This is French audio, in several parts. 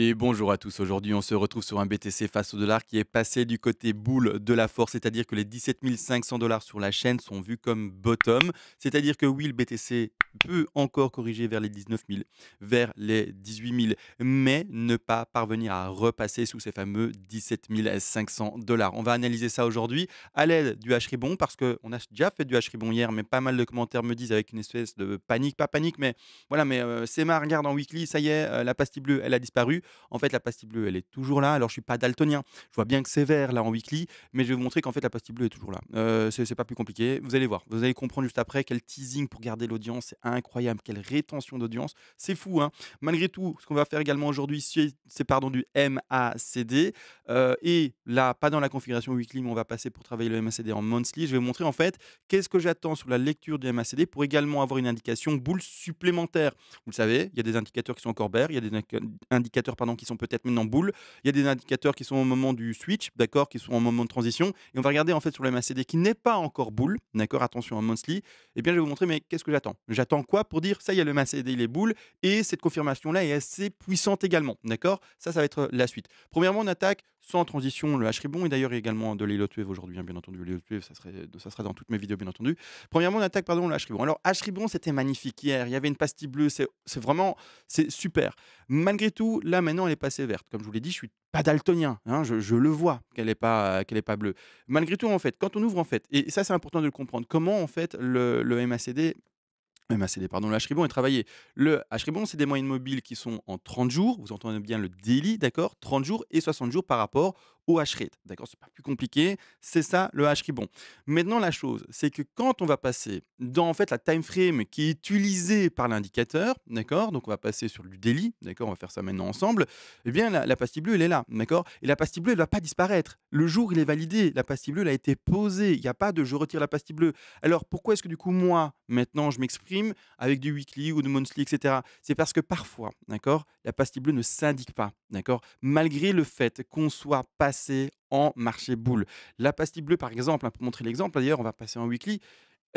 Et bonjour à tous. Aujourd'hui, on se retrouve sur un BTC face au dollar qui est passé du côté boule de la force, c'est-à-dire que les 17 500 dollars sur la chaîne sont vus comme bottom. C'est-à-dire que oui, le BTC peut encore corriger vers les 19 000, vers les 18 000, mais ne pas parvenir à repasser sous ces fameux 17 500 dollars. On va analyser ça aujourd'hui à l'aide du H-Ribon parce qu'on a déjà fait du H-Ribon hier, mais pas mal de commentaires me disent avec une espèce de panique, pas panique, mais voilà, mais c'est ma regarde en weekly, ça y est, la pastille bleue, elle a disparu. En fait, la pastille bleue, elle est toujours là. Alors, je suis pas daltonien. Je vois bien que c'est vert là en weekly, mais je vais vous montrer qu'en fait, la pastille bleue est toujours là. C'est pas plus compliqué. Vous allez voir. Vous allez comprendre juste après quel teasing pour garder l'audience. C'est incroyable. Quelle rétention d'audience. C'est fou, hein. Malgré tout, ce qu'on va faire également aujourd'hui, c'est pardon, du MACD. Et là, pas dans la configuration weekly, mais on va passer pour travailler le MACD en monthly. Je vais vous montrer en fait qu'est-ce que j'attends sur la lecture du MACD pour également avoir une indication boule supplémentaire. Vous le savez, il y a des indicateurs qui sont encore verts, il y a des indicateurs pardon, qui sont peut-être maintenant boule. Il y a des indicateurs qui sont au moment du switch, d'accord, qui sont au moment de transition. Et on va regarder en fait sur le MACD qui n'est pas encore boule, d'accord, attention en monthly. Eh bien, je vais vous montrer, mais qu'est-ce que j'attends? J'attends quoi pour dire ça y est, le MACD il est boule et cette confirmation-là est assez puissante également, d'accord? Ça va être la suite. Premièrement, on attaque sans transition le H-Ribon et d'ailleurs également de l'Elotwave aujourd'hui, hein, bien entendu. L'Elotwave, ça sera dans toutes mes vidéos, bien entendu. Premièrement, on attaque pardon, le H-Ribon. Alors, H-Ribon, c'était magnifique hier. Il y avait une pastille bleue, c'est vraiment, c'est super. Malgré tout, là maintenant, elle est passée verte. Comme je vous l'ai dit, je suis pas daltonien, hein, je le vois qu'elle est pas bleue. Malgré tout, en fait, quand on ouvre en fait, et ça c'est important de le comprendre, comment en fait le MACD, pardon, le H-Ribon est travaillé. Le H-Ribon, c'est des moyennes mobiles qui sont en 30 jours. Vous entendez bien le daily, d'accord? 30 jours et 60 jours par rapport au H-rate, d'accord? C'est pas plus compliqué. C'est ça le H-Ribon. Maintenant, la chose, c'est que quand on va passer dans en fait la time frame qui est utilisée par l'indicateur, d'accord? Donc on va passer sur du daily, d'accord? On va faire ça maintenant ensemble. Eh bien, la pastille bleue, elle est là, d'accord? Et la pastille bleue, elle va pas disparaître. Le jour, il est validé. La pastille bleue, elle a été posée. Il n'y a pas de je retire la pastille bleue. Alors pourquoi est-ce que du coup moi, maintenant, je m'exprime avec du weekly ou du monthly, et cetera? C'est parce que parfois, d'accord, la pastille bleue ne s'indique pas, d'accord? Malgré le fait qu'on soit passé en marché boule. La pastille bleue, par exemple, hein, pour montrer l'exemple, d'ailleurs, on va passer en weekly.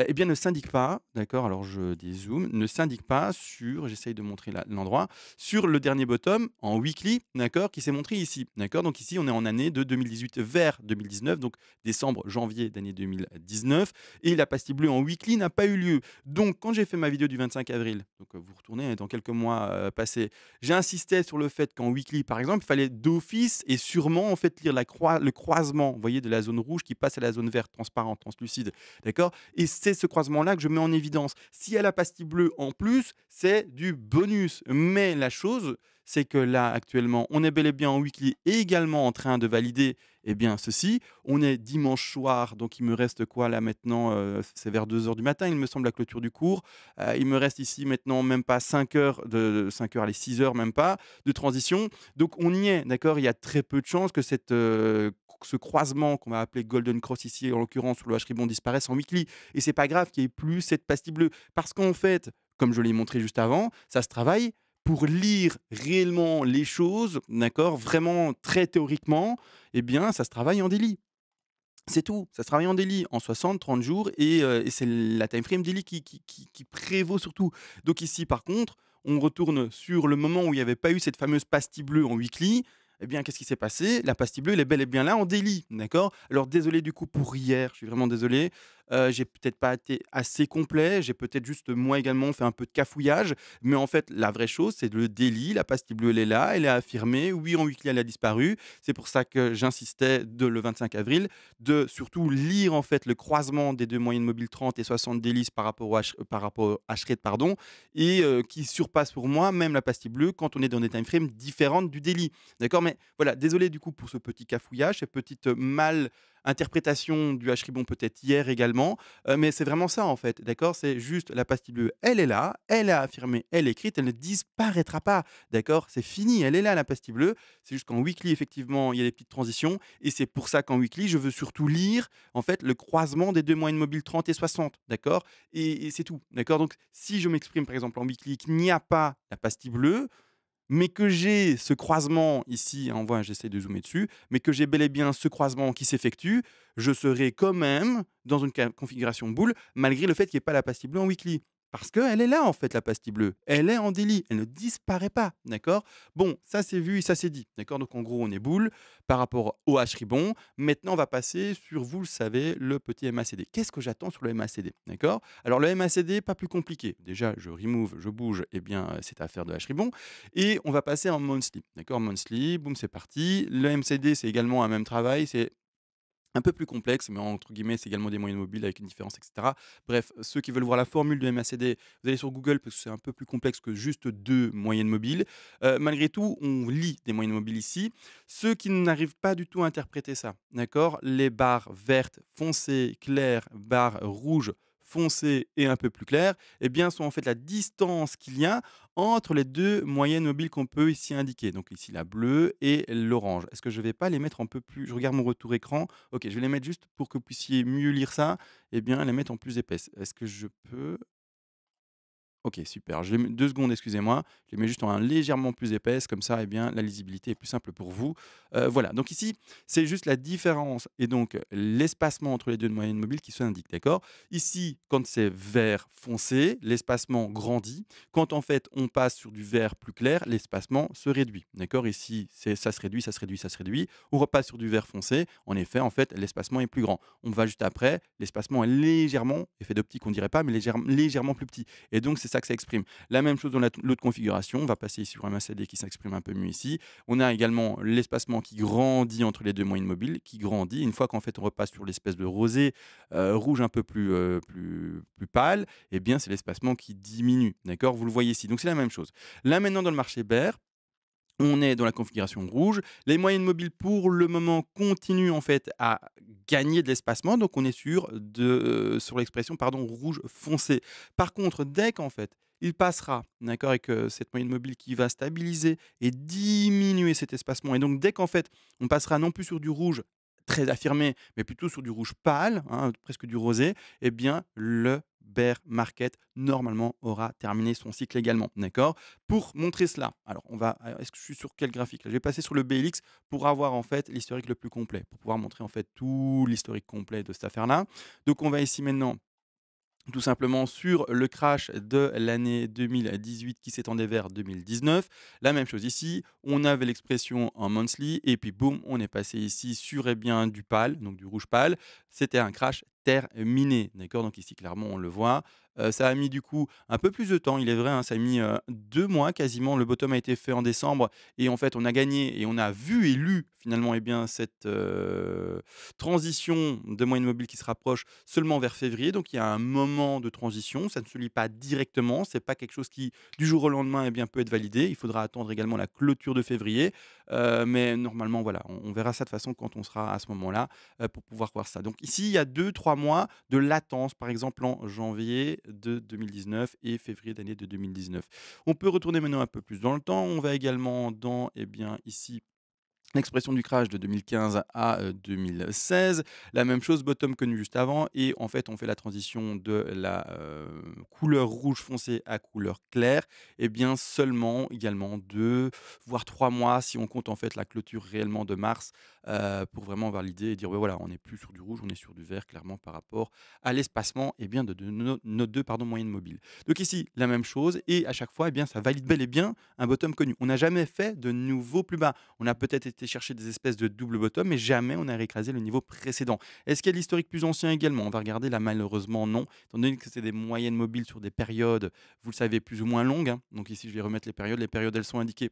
Eh bien, ne s'indique pas, d'accord, alors je dézoome, ne s'indique pas sur j'essaye de montrer l'endroit, sur le dernier bottom en weekly, d'accord, qui s'est montré ici, d'accord? Donc ici, on est en année de 2018 vers 2019, donc décembre, janvier d'année 2019 et la pastille bleue en weekly n'a pas eu lieu. Donc quand j'ai fait ma vidéo du 25 avril, donc vous retournez dans quelques mois, passés, j'insistais sur le fait qu'en weekly, par exemple, il fallait d'office et sûrement, en fait, lire le croisement, vous voyez, de la zone rouge qui passe à la zone verte transparente, translucide, d'accord? Et c'est ce croisement-là que je mets en évidence. Si elle a pastille bleue en plus, c'est du bonus. Mais la chose, c'est que là, actuellement, on est bel et bien en weekly et également en train de valider eh bien, ceci. On est dimanche soir, donc il me reste quoi là maintenant c'est vers 2 heures du matin, il me semble, la clôture du cours. Il me reste ici maintenant même pas 5 heures, 5 heures, allez, 6 heures même pas, de transition. Donc on y est, d'accord? Il y a très peu de chances que ce croisement qu'on va appeler Golden Cross ici, en l'occurrence sur le H-Ribon, disparaisse en weekly. Et c'est pas grave qu'il y ait plus cette pastille bleue. Parce qu'en fait, comme je l'ai montré juste avant, ça se travaille pour lire réellement les choses, d'accord, vraiment très théoriquement, eh bien, ça se travaille en daily. C'est tout, ça se travaille en daily, en 60, 30 jours et c'est la time frame daily qui prévaut surtout. Donc ici, par contre, on retourne sur le moment où il n'y avait pas eu cette fameuse pastille bleue en weekly. Eh bien, qu'est-ce qui s'est passé? La pastille bleue, elle est bel et bien là en daily, d'accord? Alors désolé du coup pour hier, je suis vraiment désolé. J'ai peut-être pas été assez complet, j'ai peut-être juste moi également fait un peu de cafouillage, mais en fait, la vraie chose, c'est le daily, la pastille bleue, elle est là, elle est affirmée. Oui, en weekly, elle a disparu. C'est pour ça que j'insistais le 25 avril de surtout lire en fait le croisement des 2 moyennes mobiles 30 et 60 délices par rapport au H-rate pardon et qui surpasse pour moi même la pastille bleue quand on est dans des time frames différentes du daily. D'accord? Mais voilà, désolé du coup pour ce petit cafouillage, cette petite, mal interprétation du H-Ribon peut-être hier également, mais c'est vraiment ça en fait, d'accord? C'est juste la pastille bleue, elle est là, elle est affirmée, elle est écrite, elle ne disparaîtra pas, d'accord? C'est fini, elle est là la pastille bleue. C'est juste qu'en weekly effectivement, il y a des petites transitions et c'est pour ça qu'en weekly, je veux surtout lire en fait le croisement des 2 moyennes mobiles 30 et 60, d'accord? Et c'est tout, d'accord? Donc si je m'exprime par exemple en weekly qu'il n'y a pas la pastille bleue, mais que j'ai ce croisement ici, hein, on voit, j'essaie de zoomer dessus, mais que j'ai bel et bien ce croisement qui s'effectue, je serai quand même dans une configuration boule, malgré le fait qu'il n'y ait pas la pastille bleue en weekly. Parce qu'elle est là, en fait, la pastille bleue. Elle est en délit, elle ne disparaît pas, d'accord? Bon, ça c'est vu et ça c'est dit, d'accord? Donc en gros, on est boule par rapport au H-ribbon. Maintenant, on va passer sur, vous le savez, le petit MACD. Qu'est-ce que j'attends sur le MACD, d'accord? Alors le MACD, pas plus compliqué. Déjà, je remove, je bouge, eh bien, c'est affaire de H-ribbon et on va passer en monthly, d'accord? Monthly, boum, c'est parti. Le MCD, c'est également un même travail, c'est un peu plus complexe, mais entre guillemets, c'est également des moyennes mobiles avec une différence, et cetera. Bref, ceux qui veulent voir la formule de MACD, vous allez sur Google parce que c'est un peu plus complexe que juste 2 moyennes mobiles. Malgré tout, on lit des moyennes mobiles ici. Ceux qui n'arrivent pas du tout à interpréter ça, d'accord? Les barres vertes foncées, claires, barres rouges foncées et un peu plus claires, eh bien, sont en fait la distance qu'il y a entre les 2 moyennes mobiles qu'on peut ici indiquer. Donc ici, la bleue et l'orange. Est-ce que je ne vais pas les mettre un peu plus, je regarde mon retour écran. OK, je vais les mettre juste pour que vous puissiez mieux lire ça, et bien les mettre en plus épaisses. Est-ce que je peux? OK, super. Je les mets 2 secondes, excusez-moi. Je les mets juste en légèrement plus épaisse, comme ça, eh bien, la lisibilité est plus simple pour vous. Voilà, donc ici, c'est juste la différence et donc l'espacement entre les 2 moyennes mobiles qui s'indiquent, d'accord? Ici, quand c'est vert foncé, l'espacement grandit. Quand, en fait, on passe sur du vert plus clair, l'espacement se réduit, d'accord? Ici, c'est ça se réduit, ça se réduit, ça se réduit. On repasse sur du vert foncé. En effet, en fait, l'espacement est plus grand. On va juste après, l'espacement est légèrement, effet d'optique, on dirait pas, mais légèrement plus petit. Et donc, c'est ça que ça exprime. La même chose dans l'autre configuration. On va passer sur un MACD qui s'exprime un peu mieux ici. On a également l'espacement qui grandit entre les 2 moyennes mobiles, qui grandit. Une fois qu'en fait on repasse sur l'espèce de rosé, rouge un peu plus pâle, eh bien c'est l'espacement qui diminue. D'accord? Vous le voyez ici. Donc c'est la même chose. Là maintenant dans le marché bear, on est dans la configuration rouge. Les moyennes mobiles, pour le moment, continuent en fait à gagner de l'espacement. Donc, on est sur l'expression pardon, rouge foncé. Par contre, dès qu'en fait, il passera, d'accord, avec cette moyenne mobile qui va stabiliser et diminuer cet espacement. Et donc, dès qu'en fait, on passera non plus sur du rouge très affirmé, mais plutôt sur du rouge pâle, hein, presque du rosé, eh bien, le bear market, normalement, aura terminé son cycle également. D'accord? Pour montrer cela, alors est-ce que je suis sur quel graphique là? Je vais passer sur le BLX pour avoir en fait l'historique le plus complet, pour pouvoir montrer en fait tout l'historique complet de cette affaire-là. Donc on va ici maintenant tout simplement sur le crash de l'année 2018 qui s'étendait vers 2019. La même chose ici, on avait l'expression en monthly et puis boum, on est passé ici sur eh bien, du pâle, donc du rouge pâle. C'était un crash terminé, d'accord? Donc ici, clairement, on le voit. Ça a mis du coup un peu plus de temps, il est vrai, hein, ça a mis 2 mois quasiment. Le bottom a été fait en décembre et en fait, on a gagné et on a vu et lu finalement eh bien, cette transition de moyenne mobile qui se rapproche seulement vers février. Donc il y a un moment de transition, ça ne se lit pas directement, c'est pas quelque chose qui du jour au lendemain eh bien, peut être validé. Il faudra attendre également la clôture de février. Mais normalement, voilà, on verra ça de façon quand on sera à ce moment-là pour pouvoir voir ça. Donc ici, il y a 2 3 mois de latence, par exemple en janvier de 2019 et février d'année de 2019. On peut retourner maintenant un peu plus dans le temps. On va également dans, eh bien, ici, l'expression du crash de 2015 à 2016, la même chose, bottom connu juste avant et en fait, on fait la transition de la, couleur rouge foncé à couleur claire et bien seulement également 2 voire 3 mois si on compte en fait la clôture réellement de mars, pour vraiment valider et dire: «Ouais, voilà, on n'est plus sur du rouge, on est sur du vert», clairement par rapport à l'espacement et bien de nos 2 pardon, moyennes mobiles. Donc ici, la même chose et à chaque fois, eh bien, ça valide bel et bien un bottom connu. On n'a jamais fait de nouveau plus bas. On a peut-être été chercher des espèces de double bottom, mais jamais on n'a réécrasé le niveau précédent. Est-ce qu'il y a de l'historique plus ancien également? On va regarder là, malheureusement, non. Étant donné que c'est des moyennes mobiles sur des périodes, vous le savez, plus ou moins longues, hein. Donc ici, je vais remettre les périodes. Les périodes, elles sont indiquées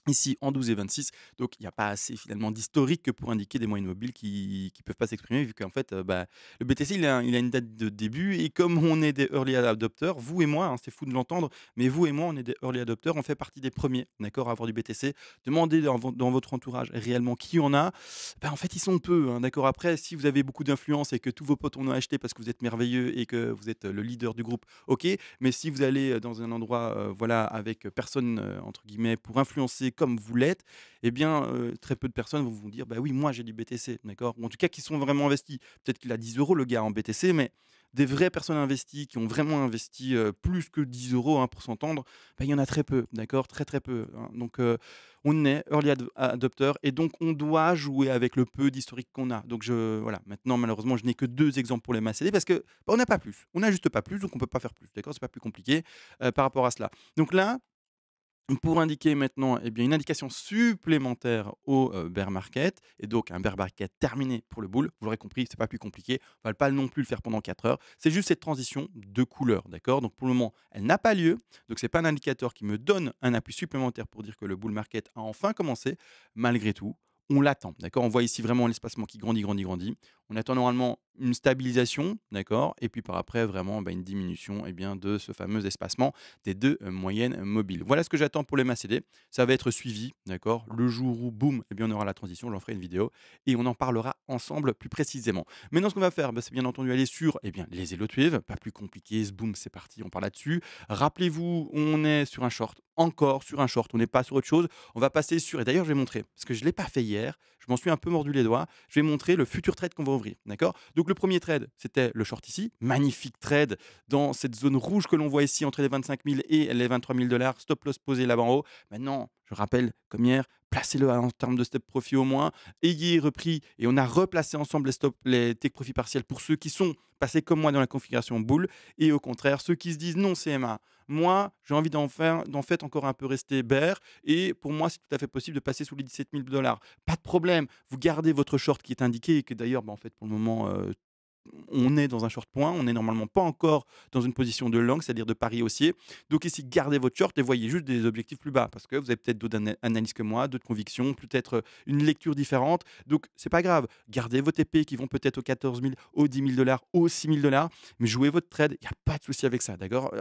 ici en 12 et 26, donc il n'y a pas assez finalement d'historique que pour indiquer des moyennes mobiles qui peuvent pas s'exprimer vu qu'en fait, bah, le BTC il a une date de début et comme on est des early adopters, vous et moi, hein, c'est fou de l'entendre, mais vous et moi, on est des early adopters, on fait partie des premiers, d'accord, à avoir du BTC. Demandez dans votre entourage réellement qui en a, bah, en fait, ils sont peu, hein, d'accord. Après, si vous avez beaucoup d'influence et que tous vos potes en ont acheté parce que vous êtes merveilleux et que vous êtes le leader du groupe, OK, mais si vous allez dans un endroit, voilà, avec personne, entre guillemets, pour influencer comme vous l'êtes, eh bien, très peu de personnes vont vous dire: «Bah oui, moi j'ai du BTC», d'accord? Ou en tout cas qui sont vraiment investis. Peut-être qu'il a 10 € le gars en BTC, mais des vraies personnes investies qui ont vraiment investi, plus que 10 € hein, pour s'entendre, bah, il y en a très peu, d'accord? Très, très peu, hein. Donc on est early adopter et donc on doit jouer avec le peu d'historique qu'on a. Donc voilà, maintenant malheureusement je n'ai que 2 exemples pour les MACD parce que, bah, on n'a pas plus. On n'a juste pas plus, donc on peut pas faire plus, d'accord? C'est pas plus compliqué, par rapport à cela. Donc là, pour indiquer maintenant, eh bien, une indication supplémentaire au, bear market et donc un bear market terminé pour le bull. Vous l'aurez compris, c'est pas plus compliqué. On va pas non plus le faire pendant 4 heures. C'est juste cette transition de couleur, d'accord? Donc pour le moment, elle n'a pas lieu. Donc c'est pas un indicateur qui me donne un appui supplémentaire pour dire que le bull market a enfin commencé. Malgré tout, on l'attend, d'accord? On voit ici vraiment l'espacement qui grandit, grandit, grandit. On attend normalement une stabilisation, d'accord? Et puis par après vraiment, bah, une diminution, eh bien, de ce fameux espacement des 2 moyennes mobiles. Voilà ce que j'attends pour les MACD. Ça va être suivi, d'accord? Le jour où boum, eh bien, on aura la transition, j'en ferai une vidéo et on en parlera ensemble plus précisément. Maintenant, ce qu'on va faire, bah, c'est bien entendu aller sur, eh bien, les Eloutwave, pas plus compliqué, boum, c'est parti, on parle là-dessus. Rappelez-vous, on est sur un short, encore sur un short, on n'est pas sur autre chose. On va passer sur et d'ailleurs, je vais montrer, parce que je ne l'ai pas fait hier, je m'en suis un peu mordu les doigts. Je vais montrer le futur trade qu'on va ouvrir, d'accord? Donc le premier trade, c'était le short ici, magnifique trade dans cette zone rouge que l'on voit ici entre les 25 000 et les 23 000 $. Stop loss posé là-bas en haut. Maintenant, je rappelle, comme hier, placez-le en termes de step profit au moins. Ayez repris et on a replacé ensemble les take profit partiels pour ceux qui sont passés comme moi dans la configuration bull et au contraire, ceux qui se disent non CMA. Moi, j'ai envie d'en fait encore un peu rester bear et pour moi, c'est tout à fait possible de passer sous les 17 000 $. Pas de problème. Vous gardez votre short qui est indiqué et que d'ailleurs, bah, en fait, pour le moment, on est dans un short point, on n'est normalement pas encore dans une position de long, c'est-à-dire de pari haussier. Donc ici, gardez votre short et voyez juste des objectifs plus bas parce que vous avez peut-être d'autres analyses que moi, d'autres convictions, peut-être une lecture différente. Donc c'est pas grave. Gardez vos TP qui vont peut-être aux 14 000, aux 10 000 $, aux 6 000 $, mais jouez votre trade. Il n'y a pas de souci avec ça, d'accord?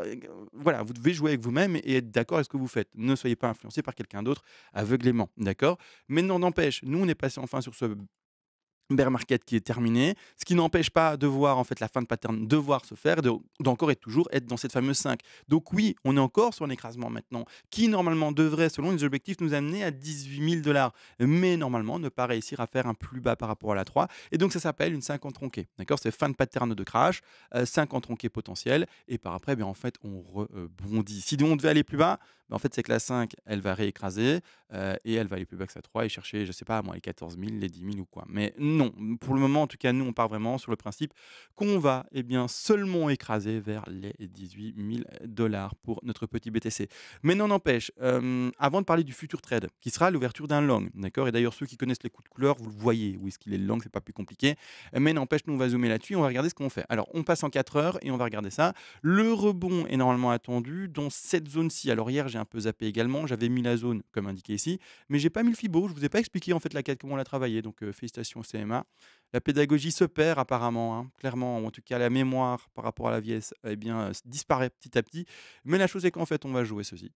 Voilà, vous devez jouer avec vous-même et être d'accord avec ce que vous faites. Ne soyez pas influencé par quelqu'un d'autre aveuglément, d'accord? Mais non, n'empêche, nous on est passé enfin sur ce bear market qui est terminé, ce qui n'empêche pas de voir en fait la fin de pattern devoir se faire, d'encore et toujours être dans cette fameuse 5. Donc oui, on est encore sur un écrasement maintenant, qui normalement devrait, selon les objectifs, nous amener à 18 000 $, mais normalement ne pas réussir à faire un plus bas par rapport à la 3. Et donc ça s'appelle une 5 en tronqué. D'accord? C'est fin de pattern de crash, 5 en tronqué potentiel, et par après, bien, en fait, on rebondit. Si on devait aller plus bas, ben, en fait, c'est que la 5, elle va réécraser, et elle va aller plus bas que sa 3 et chercher, je sais pas moi, les 14 000, les 10 000 ou quoi. Mais non, pour le moment, en tout cas, nous, on part vraiment sur le principe qu'on va, eh bien, seulement écraser vers les 18 000 $ pour notre petit BTC. Mais non n'empêche, avant de parler du futur trade, qui sera l'ouverture d'un long, d'accord? Et d'ailleurs, ceux qui connaissent les coups de couleur, vous le voyez, où est-ce qu'il est le long, c'est pas plus compliqué. Mais n'empêche, nous, on va zoomer là-dessus, on va regarder ce qu'on fait. Alors, on passe en 4 heures et on va regarder ça. Le rebond est normalement attendu dans cette zone-ci. Alors hier, j'ai un peu zappé également, j'avais mis la zone comme indiqué ici, mais j'ai pas mis le Fibo, je vous ai pas expliqué en fait la quête, comment on l'a travaillé, donc félicitations CMA. La pédagogie se perd apparemment, hein, clairement, ou en tout cas la mémoire par rapport à la vieillesse, eh bien, disparaît petit à petit. Mais la chose est qu'en fait, on va jouer ceci.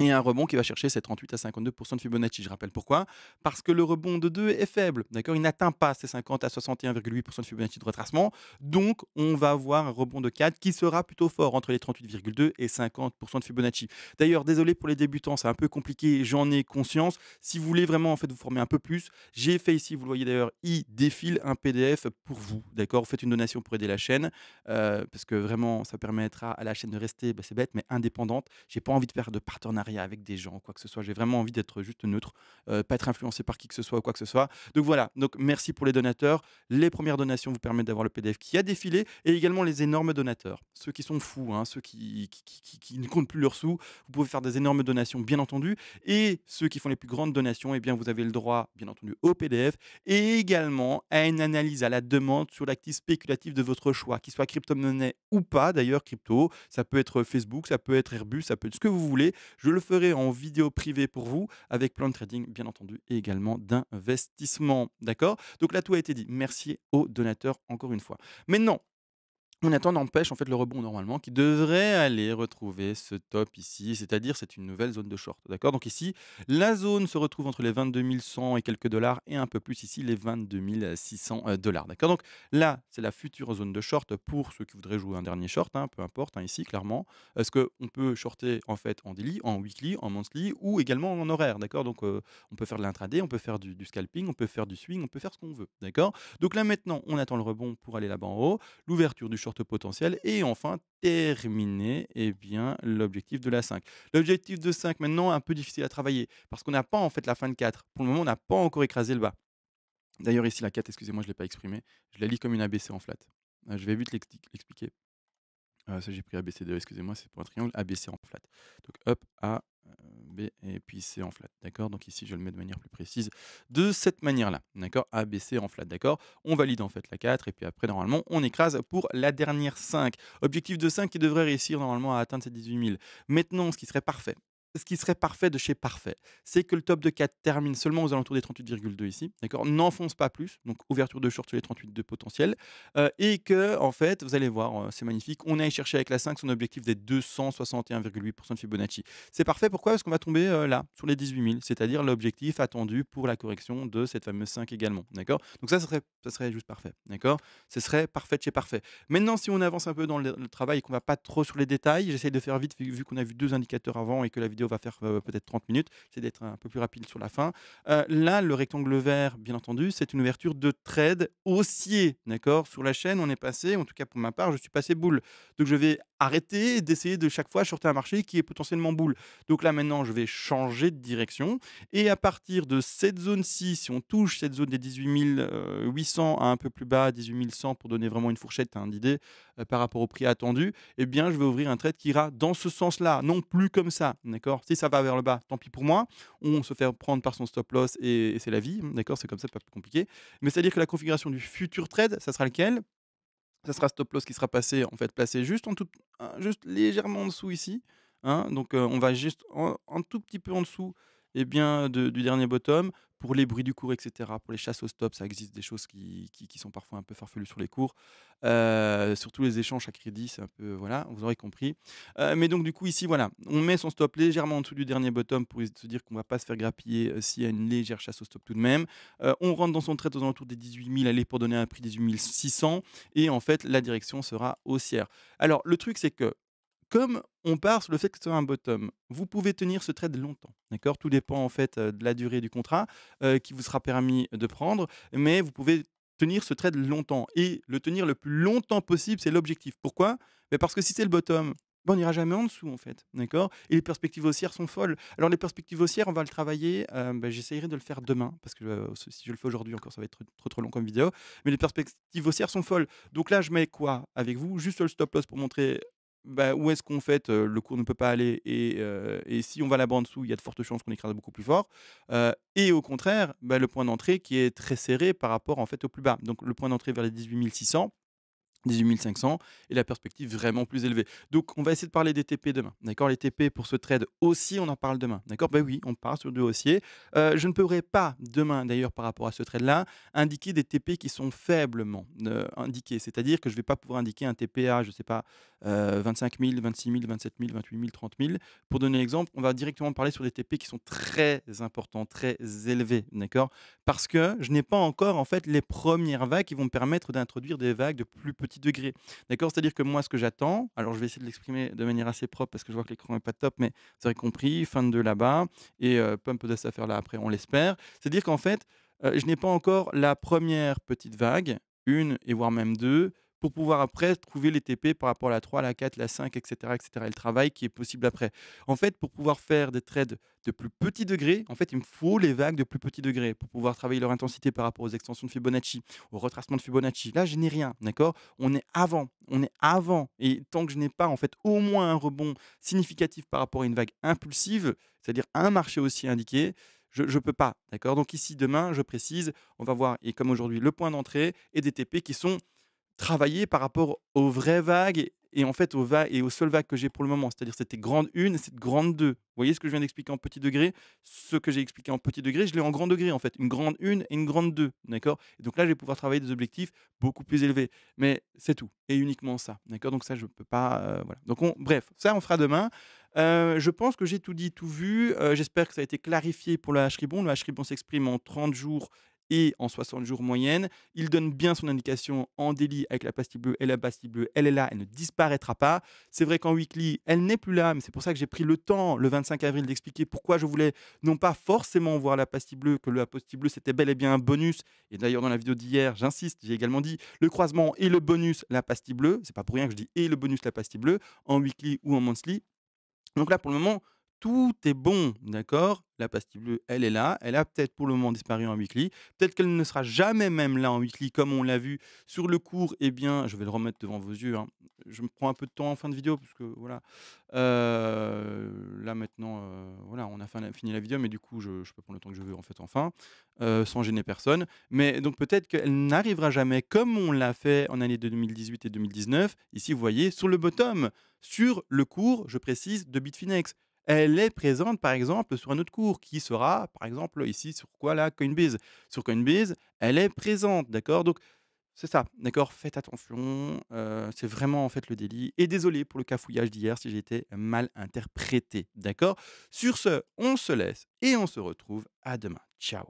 Et un rebond qui va chercher ces 38 à 52 de Fibonacci. Je rappelle pourquoi. Parce que le rebond de 2 est faible. D'accord? Il n'atteint pas ces 50 à 61,8 de Fibonacci de retracement. Donc, on va avoir un rebond de 4 qui sera plutôt fort entre les 38,2 et 50 de Fibonacci. D'ailleurs, désolé pour les débutants, c'est un peu compliqué, j'en ai conscience. Si vous voulez vraiment en fait vous former un peu plus, j'ai fait ici, vous le voyez d'ailleurs, il défile un PDF pour vous. D'accord? Vous faites une donation pour aider la chaîne parce que vraiment ça permettra à la chaîne de rester, bah, c'est bête, mais indépendante. J'ai pas envie de faire de partenariat avec des gens, quoi que ce soit. J'ai vraiment envie d'être juste neutre, pas être influencé par qui que ce soit ou quoi que ce soit. Donc voilà, donc merci pour les donateurs. Les premières donations vous permettent d'avoir le PDF qui a défilé et également les énormes donateurs. Ceux qui sont fous, hein, ceux qui ne comptent plus leurs sous, vous pouvez faire des énormes donations, bien entendu. Et ceux qui font les plus grandes donations, eh bien, vous avez le droit, bien entendu, au PDF et également à une analyse à la demande sur l'actif spéculatif de votre choix, qu'il soit crypto-monnaie ou pas, d'ailleurs, crypto. Ça peut être Facebook, ça peut être Airbus, ça peut être ce que vous voulez. Je le ferai en vidéo privée pour vous, avec plan de trading, bien entendu, et également d'investissement. D'accord? Donc là, tout a été dit. Merci aux donateurs, encore une fois. Maintenant, on attend n'empêche en fait le rebond normalement qui devrait aller retrouver ce top ici, c'est-à-dire c'est une nouvelle zone de short, d'accord? Donc ici, la zone se retrouve entre les 22 100 et quelques dollars et un peu plus ici les 22 600 dollars, d'accord? Donc là, c'est la future zone de short pour ceux qui voudraient jouer un dernier short, hein, peu importe, hein, ici clairement. Est-ce qu'on peut shorter en fait en daily, en weekly, en monthly ou également en horaire, d'accord? Donc on peut faire de l'intraday, on peut faire du scalping, on peut faire du swing, on peut faire ce qu'on veut, d'accord? Donc là maintenant, on attend le rebond pour aller là-bas en haut, l'ouverture du short short potentiel et enfin terminer, eh bien, l'objectif de la 5. L'objectif de 5 maintenant, un peu difficile à travailler parce qu'on n'a pas en fait la fin de 4. Pour le moment, on n'a pas encore écrasé le bas. D'ailleurs ici la 4, excusez-moi, je ne l'ai pas exprimée, je la lis comme une ABC en flat. Je vais vite l'expliquer. Ça j'ai pris ABCD, excusez-moi, c'est pour un triangle ABC en flat. Donc hop, A, B et puis C en flat, d'accord? Donc ici, je le mets de manière plus précise de cette manière-là, d'accord? ABC en flat, d'accord? On valide en fait la 4 et puis après normalement, on écrase pour la dernière 5. Objectif de 5 qui devrait réussir normalement à atteindre ces 18 000. Maintenant, ce qui serait parfait de chez parfait, c'est que le top de 4 termine seulement aux alentours des 38,2 ici, d'accord? N'enfonce pas plus, donc ouverture de short sur les 38,2 potentiels. Et que en fait, vous allez voir, c'est magnifique, on aille chercher avec la 5 son objectif des 261,8 de Fibonacci. C'est parfait, pourquoi? Parce qu'on va tomber, là, sur les 18 000, c'est-à-dire l'objectif attendu pour la correction de cette fameuse 5 également, d'accord? Donc ça serait juste parfait, d'accord? Ce serait parfait de chez parfait. Maintenant, si on avance un peu dans le travail et qu'on va pas trop sur les détails, j'essaie de faire vite vu qu'on a vu 2 indicateurs avant et que la vidéo va faire, peut-être 30 minutes. J'essaie d'être un peu plus rapide sur la fin. Là, le rectangle vert, bien entendu, c'est une ouverture de trade haussier, d'accord? Sur la chaîne, on est passé, en tout cas pour ma part, je suis passé boule. Donc je vais arrêter d'essayer de chaque fois shorter un marché qui est potentiellement boule. Donc là maintenant, je vais changer de direction et à partir de cette zone-ci, si on touche cette zone des 18 800 à un peu plus bas, 18 100 pour donner vraiment une fourchette, hein, d'idée, par rapport au prix attendu, eh bien je vais ouvrir un trade qui ira dans ce sens-là, non plus comme ça, d'accord? Si ça va vers le bas, tant pis pour moi, on se fait prendre par son stop loss et c'est la vie, d'accord? C'est comme ça, pas plus compliqué. Mais c'est-à-dire que la configuration du futur trade, ça sera lequel? Ça sera stop loss qui sera passé en fait placé juste légèrement en dessous ici, hein. Donc, on va juste un tout petit peu en dessous, et bien, du dernier bottom. Pour les bruits du cours et cetera, pour les chasses au stop, ça existe des choses qui sont parfois un peu farfelues sur les cours. Surtout les échanges à crédit, c'est un peu voilà, vous aurez compris. Mais donc du coup ici voilà, on met son stop légèrement en dessous du dernier bottom pour se dire qu'on va pas se faire grappiller, s'il y a une légère chasse au stop tout de même. On rentre dans son trade aux alentours des 18 000, allez, pour donner un prix 18 600 et en fait la direction sera haussière. Alors le truc c'est que comme on part sur le fait que c'est un bottom, vous pouvez tenir ce trade longtemps, d'accord? Tout dépend en fait, de la durée du contrat, qui vous sera permis de prendre, mais vous pouvez tenir ce trade longtemps et le tenir le plus longtemps possible, c'est l'objectif. Pourquoi? Beh, parce que si c'est le bottom, bah, on n'ira jamais en dessous en fait, d'accord? Et les perspectives haussières sont folles. Alors les perspectives haussières, on va le travailler, bah, j'essayerai de le faire demain parce que, si je le fais aujourd'hui encore, ça va être trop long comme vidéo, mais les perspectives haussières sont folles. Donc là, je mets quoi avec vous? Juste le stop loss pour montrer bah, où est-ce qu'en fait, le cours ne peut pas aller et si on va là-bas en dessous, il y a de fortes chances qu'on écrase beaucoup plus fort, et au contraire, bah, le point d'entrée qui est très serré par rapport en fait au plus bas. Donc le point d'entrée vers les 18 600, 18 500 et la perspective vraiment plus élevée. Donc on va essayer de parler des TP demain, d'accord? Les TP pour ce trade aussi, on en parle demain, d'accord? Ben oui, on part sur du haussier. Je ne pourrai pas demain d'ailleurs par rapport à ce trade-là, indiquer des TP qui sont faiblement, indiqués. C'est-à-dire que je ne vais pas pouvoir indiquer un TP à, je ne sais pas, 25 000, 26 000, 27 000, 28 000, 30 000. Pour donner l'exemple, on va directement parler sur des TP qui sont très importants, très élevés, d'accord? Parce que je n'ai pas encore en fait les premières vagues qui vont me permettre d'introduire des vagues de plus petit degré. D'accord? C'est-à-dire que moi ce que j'attends, alors je vais essayer de l'exprimer de manière assez propre parce que je vois que l'écran est pas top, mais vous aurez compris, fin de là-bas et pump de cette affaire là après, on l'espère. C'est-à-dire qu'en fait, je n'ai pas encore la première petite vague, une et voire même 2, pour pouvoir après trouver les TP par rapport à la 3, la 4, la 5, et cetera et cetera et le travail qui est possible après. En fait, pour pouvoir faire des trades de plus petit degré, en fait, il me faut les vagues de plus petit degré pour pouvoir travailler leur intensité par rapport aux extensions de Fibonacci, au retracement de Fibonacci. Là, je n'ai rien, d'accord? On est avant et tant que je n'ai pas, en fait, au moins un rebond significatif par rapport à une vague impulsive, c'est-à-dire un marché aussi indiqué, je ne peux pas, d'accord? Donc ici, demain, je précise, on va voir et comme aujourd'hui, le point d'entrée et des TP qui sont travailler par rapport aux vraies vagues et en fait aux seules vagues que j'ai pour le moment, c'est-à-dire c'était grande 1 et cette grande 2. Vous voyez ce que je viens d'expliquer en petit degré? Ce que j'ai expliqué en petit degré, je l'ai en grand degré en fait, une grande 1 et une grande 2, d'accord? Et donc là, je vais pouvoir travailler des objectifs beaucoup plus élevés. Mais c'est tout et uniquement ça, d'accord? Donc ça, je ne peux pas, voilà. Donc bref, ça on fera demain. Je pense que j'ai tout dit, tout vu, j'espère que ça a été clarifié pour le H-Ribbon. Le H-Ribbon s'exprime en 30 jours et en 60 jours moyenne. Il donne bien son indication en daily avec la pastille bleue, et la pastille bleue, elle est là, elle ne disparaîtra pas. C'est vrai qu'en weekly, elle n'est plus là, mais c'est pour ça que j'ai pris le temps, le 25 avril, d'expliquer pourquoi je voulais non pas forcément voir la pastille bleue, que la pastille bleue, c'était bel et bien un bonus. Et d'ailleurs, dans la vidéo d'hier, j'insiste, j'ai également dit le croisement et le bonus, la pastille bleue. C'est pas pour rien que je dis et le bonus, la pastille bleue, en weekly ou en monthly. Donc là, pour le moment, tout est bon, d'accord? La pastille bleue, elle est là. Elle a peut-être pour le moment disparu en weekly. Peut-être qu'elle ne sera jamais même là en weekly comme on l'a vu sur le cours. Eh bien, je vais le remettre devant vos yeux, hein. Je me prends un peu de temps en fin de vidéo parce que voilà. Là maintenant, voilà, on a fini la vidéo, mais du coup, je peux prendre le temps que je veux en fait enfin, sans gêner personne. Mais donc peut-être qu'elle n'arrivera jamais comme on l'a fait en année 2018 et 2019. Ici, vous voyez, sur le bottom, sur le cours, je précise, de Bitfinex. Elle est présente, par exemple, sur un autre cours qui sera, par exemple, ici, sur quoi là? Coinbase. Sur Coinbase, elle est présente, d'accord? Donc, c'est ça, d'accord? Faites attention, c'est vraiment, en fait, le délit et désolé pour le cafouillage d'hier si j'ai été mal interprété, d'accord? Sur ce, on se laisse et on se retrouve à demain. Ciao.